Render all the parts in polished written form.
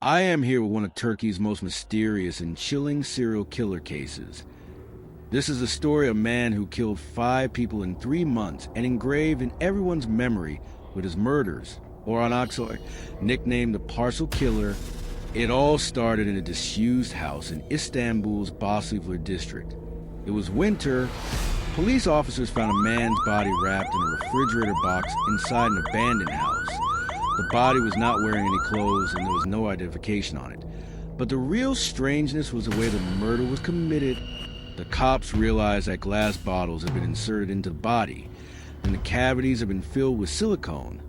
I am here with one of Turkey's most mysterious and chilling serial killer cases. This is the story of a man who killed 5 people in 3 months and engraved in everyone's memory with his murders, or on Aksoy, nicknamed the Parcel Killer. It all started in a disused house in Istanbul's Basivler district. It was winter. Police officers found a man's body wrapped in a refrigerator box inside an abandoned house. The body was not wearing any clothes and there was no identification on it. But the real strangeness was the way the murder was committed. The cops realized that glass bottles had been inserted into the body, and the cavities had been filled with silicone.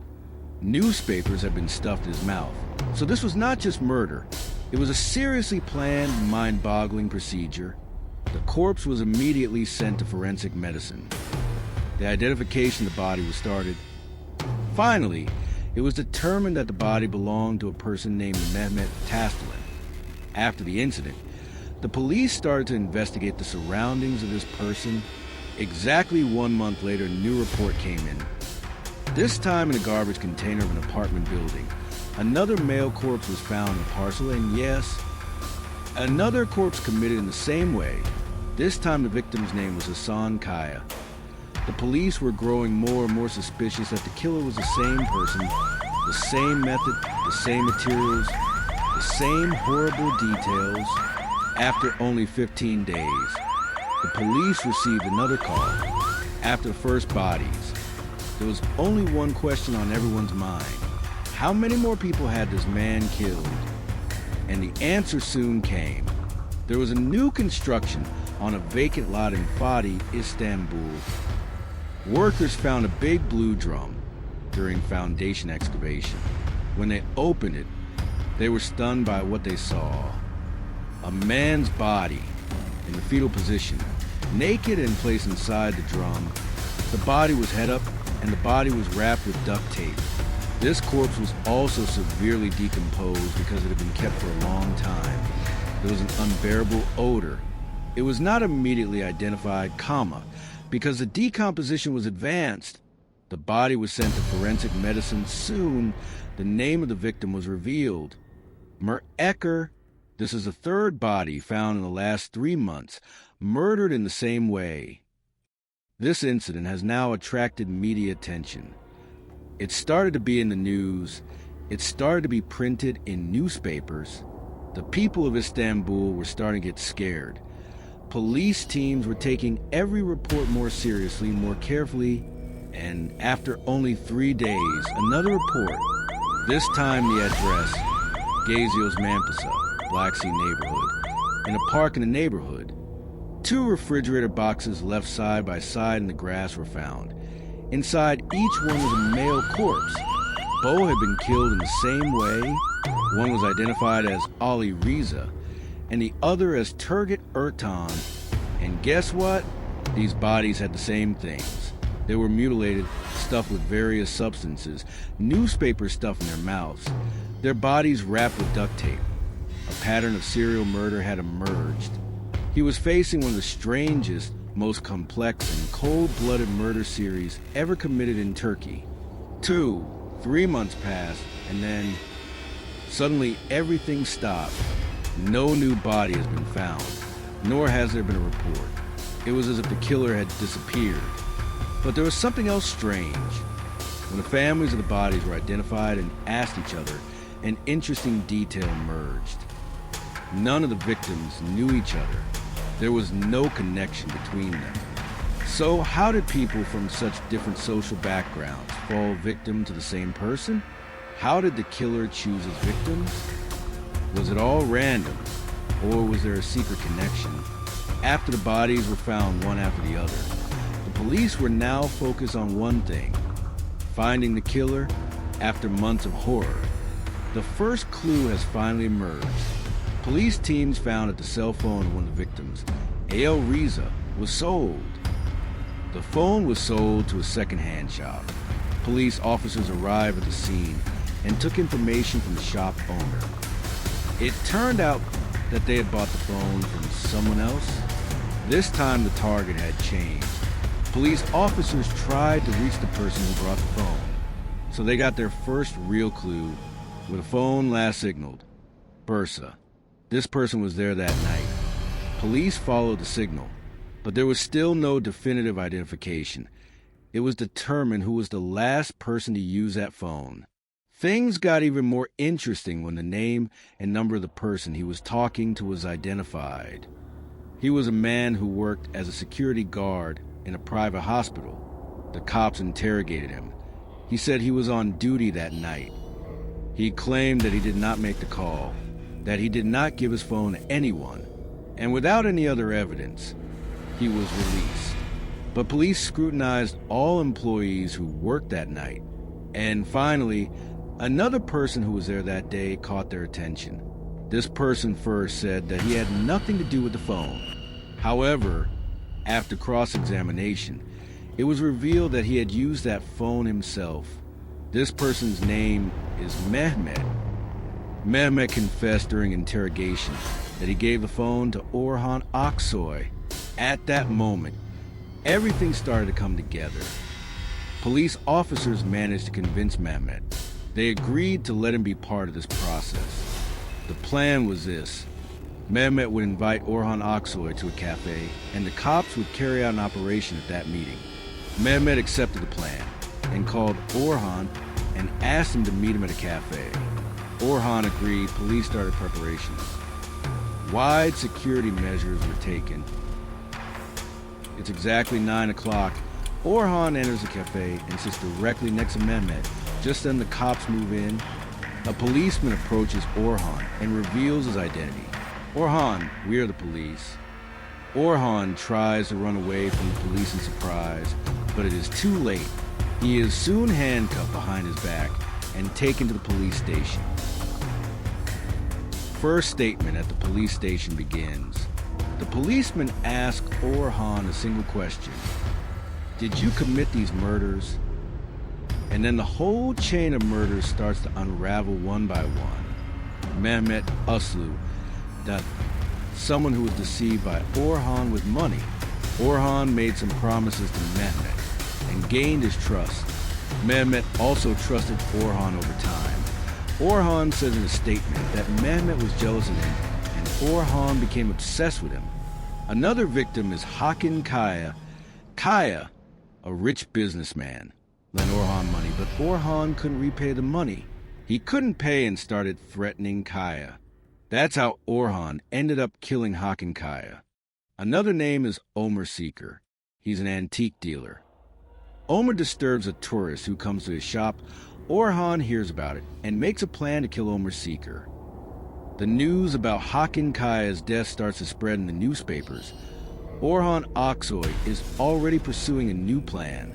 Newspapers had been stuffed in his mouth. So this was not just murder. It was a seriously planned, mind-boggling procedure. The corpse was immediately sent to forensic medicine. The identification of the body was started. Finally, it was determined that the body belonged to a person named Mehmet Tastelin. After the incident, the police started to investigate the surroundings of this person. Exactly 1 month later, a new report came in. This time in a garbage container of an apartment building. Another male corpse was found in the parcel, and yes, another corpse committed in the same way. This time the victim's name was Hasan Kaya. The police were growing more and more suspicious that the killer was the same person, the same method, the same materials, the same horrible details. After only 15 days, the police received another call. After the first bodies, there was only one question on everyone's mind. How many more people had this man killed? And the answer soon came. There was a new construction on a vacant lot in Fatih, Istanbul. Workers found a big blue drum during foundation excavation. When they opened it, they were stunned by what they saw. A man's body in the fetal position, naked and placed inside the drum. The body was head up and the body was wrapped with duct tape. This corpse was also severely decomposed because it had been kept for a long time. There was an unbearable odor. It was not immediately identified, because the decomposition was advanced. The body was sent to forensic medicine. Soon, the name of the victim was revealed. Ecker. This is the 3rd body found in the last 3 months, murdered in the same way. This incident has now attracted media attention. It started to be in the news. It started to be printed in newspapers. The people of Istanbul were starting to get scared. Police teams were taking every report more seriously, more carefully, and after only 3 days, another report. This time the address, Gezios Mampasa, Black Sea neighborhood, in a park in the neighborhood. 2 refrigerator boxes left side by side in the grass were found. Inside each one was a male corpse. Both had been killed in the same way. One was identified as Ali Reza, and the other as Turgut Ertan. And guess what? These bodies had the same things. They were mutilated, stuffed with various substances, newspaper stuff in their mouths, their bodies wrapped with duct tape. A pattern of serial murder had emerged. He was facing one of the strangest, most complex and cold-blooded murder series ever committed in Turkey. 3 months passed, and then suddenly everything stopped. No new body has been found, nor has there been a report. It was as if the killer had disappeared. But there was something else strange. When the families of the bodies were identified and asked each other, an interesting detail emerged. None of the victims knew each other. There was no connection between them. So how did people from such different social backgrounds fall victim to the same person? How did the killer choose his victims? Was it all random, or was there a secret connection? After the bodies were found one after the other, the police were now focused on one thing: finding the killer after months of horror. The first clue has finally emerged. Police teams found that the cell phone of one of the victims, A.L. Reza, was sold. The phone was sold to a second-hand shop. Police officers arrived at the scene and took information from the shop owner. It turned out that they had bought the phone from someone else. This time the target had changed. Police officers tried to reach the person who brought the phone, so they got their first real clue where the phone last signaled. Bursa. This person was there that night. Police followed the signal, but there was still no definitive identification. It was determined who was the last person to use that phone. Things got even more interesting when the name and number of the person he was talking to was identified. He was a man who worked as a security guard in a private hospital. The cops interrogated him. He said he was on duty that night. He claimed that he did not make the call, that he did not give his phone to anyone, and without any other evidence, he was released. But police scrutinized all employees who worked that night, and finally, another person who was there that day caught their attention. This person first said that he had nothing to do with the phone. However, after cross-examination, it was revealed that he had used that phone himself. This person's name is Mehmet. Mehmet confessed during interrogation that he gave the phone to Orhan Aksoy. At that moment, everything started to come together. Police officers managed to convince Mehmet. They agreed to let him be part of this process. The plan was this. Mehmet would invite Orhan Aksoy to a cafe, and the cops would carry out an operation at that meeting. Mehmet accepted the plan and called Orhan and asked him to meet him at a cafe. Orhan agreed. Police started preparations. Wide security measures were taken. It's exactly 9 o'clock. Orhan enters the cafe and sits directly next to Mehmet. Just then the cops move in. A policeman approaches Orhan and reveals his identity. Orhan, we are the police. Orhan tries to run away from the police in surprise, but it is too late. He is soon handcuffed behind his back and taken to the police station. First statement at the police station begins. The policeman asks Orhan a single question. Did you commit these murders? And then the whole chain of murders starts to unravel one by one. Mehmet Uslu, that someone who was deceived by Orhan with money. Orhan made some promises to Mehmet and gained his trust. Mehmet also trusted Orhan over time. Orhan says in a statement that Mehmet was jealous of him and Orhan became obsessed with him. Another victim is Hakan Kaya. Kaya, a rich businessman, lent Orhan money, but Orhan couldn't repay the money. He couldn't pay and started threatening Kaya. That's how Orhan ended up killing Hakan Kaya. Another name is Omer Seeker. He's an antique dealer. Omer disturbs a tourist who comes to his shop. Orhan hears about it and makes a plan to kill Omer Seeker. The news about Hakan Kaya's death starts to spread in the newspapers. Orhan Aksoy is already pursuing a new plan.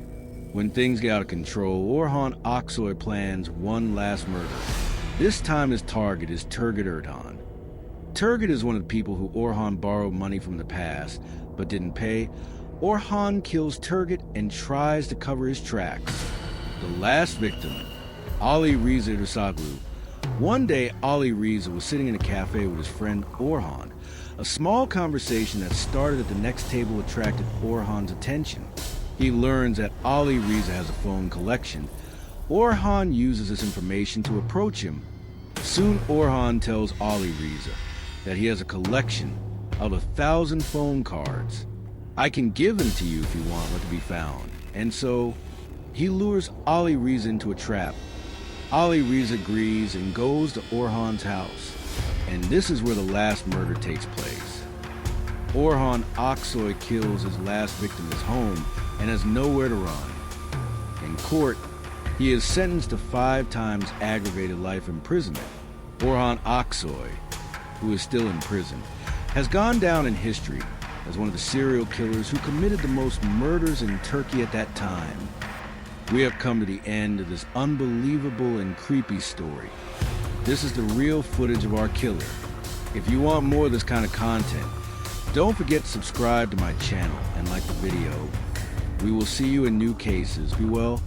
When things get out of control, Orhan Aksoy plans one last murder. This time his target is Turgut Erdogan. Turgut is one of the people who Orhan borrowed money from in the past, but didn't pay. Orhan kills Turgut and tries to cover his tracks. The last victim, Ali Reza Irsaglu. One day, Ali Reza was sitting in a cafe with his friend Orhan. A small conversation that started at the next table attracted Orhan's attention. He learns that Ali Reza has a phone collection. Orhan uses this information to approach him. Soon Orhan tells Ali Reza that he has a collection of 1,000 phone cards. I can give them to you if you want what to be found. And so he lures Ali Reza into a trap. Ali Reza agrees and goes to Orhan's house. And this is where the last murder takes place. Orhan Aksoy kills his last victim at his home and has nowhere to run. In court, he is sentenced to 5 times aggravated life imprisonment. Orhan Aksoy, who is still in prison, has gone down in history as one of the serial killers who committed the most murders in Turkey at that time. We have come to the end of this unbelievable and creepy story. This is the real footage of our killer. If you want more of this kind of content, don't forget to subscribe to my channel and like the video. We will see you in new cases. Be well.